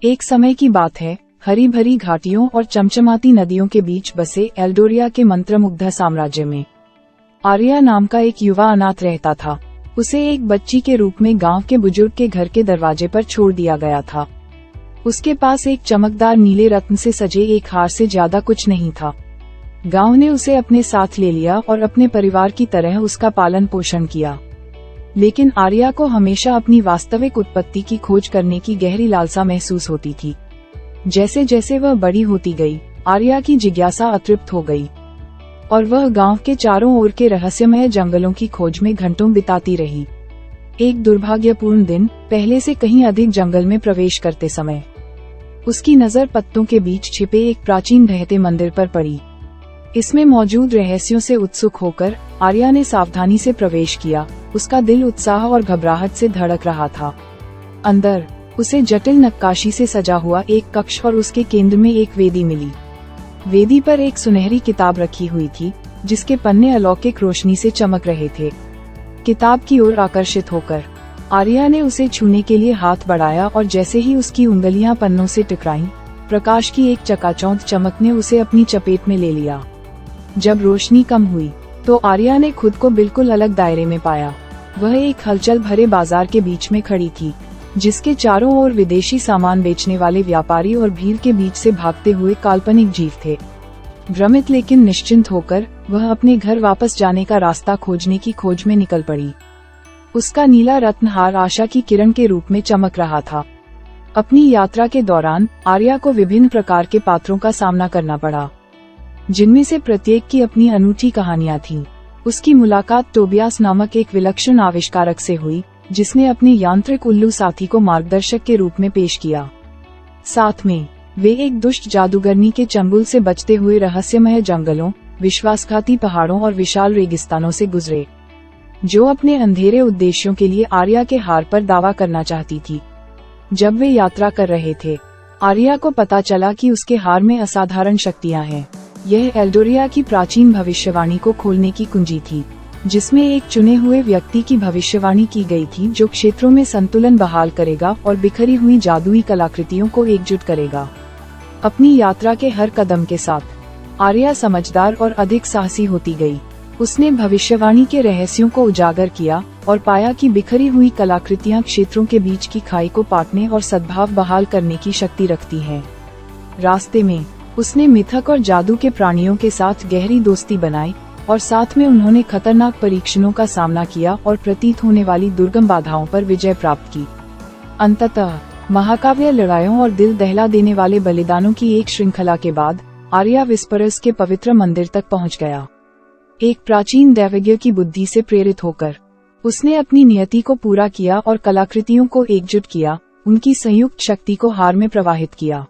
एक समय की बात है, हरी भरी घाटियों और चमचमाती नदियों के बीच बसे एल्डोरिया के मंत्रमुग्ध साम्राज्य में आर्या नाम का एक युवा अनाथ रहता था। उसे एक बच्ची के रूप में गांव के बुजुर्ग के घर के दरवाजे पर छोड़ दिया गया था। उसके पास एक चमकदार नीले रत्न से सजे एक हार से ज्यादा कुछ नहीं था। गांव ने उसे अपने साथ ले लिया और अपने परिवार की तरह उसका पालन पोषण किया। लेकिन आर्या को हमेशा अपनी वास्तविक उत्पत्ति की खोज करने की गहरी लालसा महसूस होती थी। जैसे जैसे वह बड़ी होती गई, आर्या की जिज्ञासा अतृप्त हो गई और वह गांव के चारों ओर के रहस्यमय जंगलों की खोज में घंटों बिताती रही। एक दुर्भाग्यपूर्ण दिन, पहले से कहीं अधिक जंगल में प्रवेश करते समय उसकी नजर पत्तों के बीच छिपे एक प्राचीन ढहते मंदिर पर पड़ी। इसमें मौजूद रहस्यों से उत्सुक होकर आर्या ने सावधानी से प्रवेश किया। उसका दिल उत्साह और घबराहट से धड़क रहा था। अंदर उसे जटिल नक्काशी से सजा हुआ एक कक्ष और उसके केंद्र में एक वेदी मिली। वेदी पर एक सुनहरी किताब रखी हुई थी, जिसके पन्ने अलौकिक रोशनी से चमक रहे थे। किताब की ओर आकर्षित होकर आर्या ने उसे छूने के लिए हाथ बढ़ाया और जैसे ही उसकी उंगलियां पन्नों से टकराईं, प्रकाश की एक चकाचौंध चमक ने उसे अपनी चपेट में ले लिया। जब रोशनी कम हुई तो आर्या ने खुद को बिल्कुल अलग दायरे में पाया। वह एक हलचल भरे बाजार के बीच में खड़ी थी, जिसके चारों ओर विदेशी सामान बेचने वाले व्यापारी और भीड़ के बीच से भागते हुए काल्पनिक जीव थे। भ्रमित लेकिन निश्चिंत होकर वह अपने घर वापस जाने का रास्ता खोजने की खोज में निकल पड़ी। उसका नीला रत्नहार आशा की किरण के रूप में चमक रहा था। अपनी यात्रा के दौरान आर्या को विभिन्न प्रकार के पात्रों का सामना करना पड़ा, जिनमें से प्रत्येक की अपनी अनूठी कहानियां थीं। उसकी मुलाकात टोबियास नामक एक विलक्षण आविष्कारक से हुई, जिसने अपने यांत्रिक उल्लू साथी को मार्गदर्शक के रूप में पेश किया। साथ में वे एक दुष्ट जादूगरनी के चंगुल से बचते हुए रहस्यमय जंगलों, विश्वासघाती पहाड़ों और विशाल रेगिस्तानों से गुजरे, जो अपने अंधेरे उद्देश्यों के लिए आर्या के हार पर दावा करना चाहती थी। जब वे यात्रा कर रहे थे, आर्या को पता चला कि उसके हार में असाधारण शक्तियां हैं। यह एल्डोरिया की प्राचीन भविष्यवाणी को खोलने की कुंजी थी, जिसमें एक चुने हुए व्यक्ति की भविष्यवाणी की गई थी जो क्षेत्रों में संतुलन बहाल करेगा और बिखरी हुई जादुई कलाकृतियों को एकजुट करेगा। अपनी यात्रा के हर कदम के साथ आर्या समझदार और अधिक साहसी होती गई। उसने भविष्यवाणी के रहस्यों को उजागर किया और पाया कि बिखरी हुई कलाकृतियां क्षेत्रों के बीच की खाई को पाटने और सद्भाव बहाल करने की शक्ति रखती हैं। रास्ते में उसने मिथक और जादू के प्राणियों के साथ गहरी दोस्ती बनाई और साथ में उन्होंने खतरनाक परीक्षणों का सामना किया और प्रतीत होने वाली दुर्गम बाधाओं पर विजय प्राप्त की। अंततः महाकाव्य लड़ाइयों और दिल दहला देने वाले बलिदानों की एक श्रृंखला के बाद आर्या विस्परस के पवित्र मंदिर तक पहुंच गया। एक प्राचीन दैवज्ञ की बुद्धि से प्रेरित होकर उसने अपनी नियति को पूरा किया और कलाकृतियों को एकजुट किया, उनकी संयुक्त शक्ति को हार में प्रवाहित किया।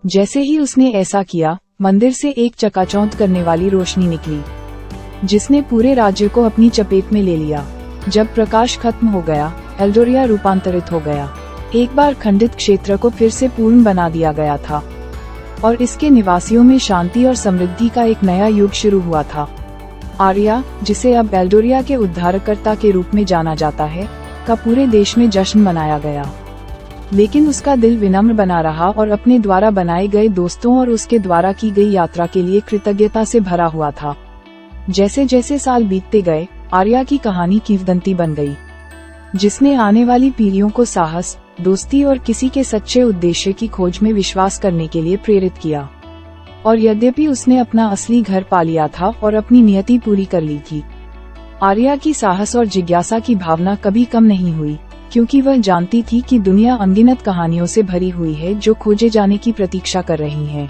जैसे ही उसने ऐसा किया, मंदिर से एक चकाचौंध करने वाली रोशनी निकली, जिसने पूरे राज्य को अपनी चपेट में ले लिया। जब प्रकाश खत्म हो गया, एल्डोरिया रूपांतरित हो गया। एक बार खंडित क्षेत्र को फिर से पूर्ण बना दिया गया था और इसके निवासियों में शांति और समृद्धि का एक नया युग शुरू हुआ था। आर्या, जिसे अब एल्डोरिया के उद्धारकर्ता के रूप में जाना जाता है, का पूरे देश में जश्न मनाया गया। लेकिन उसका दिल विनम्र बना रहा और अपने द्वारा बनाए गए दोस्तों और उसके द्वारा की गई यात्रा के लिए कृतज्ञता से भरा हुआ था। जैसे जैसे साल बीतते गए, आर्या की कहानी किंवदंती बन गई, जिसने आने वाली पीढ़ियों को साहस, दोस्ती और किसी के सच्चे उद्देश्य की खोज में विश्वास करने के लिए प्रेरित किया। और यद्यपि उसने अपना असली घर पा लिया था और अपनी नियति पूरी कर ली थी, आर्या की साहस और जिज्ञासा की भावना कभी कम नहीं हुई, क्योंकि वह जानती थी कि दुनिया अनगिनत कहानियों से भरी हुई है जो खोजे जाने की प्रतीक्षा कर रही हैं।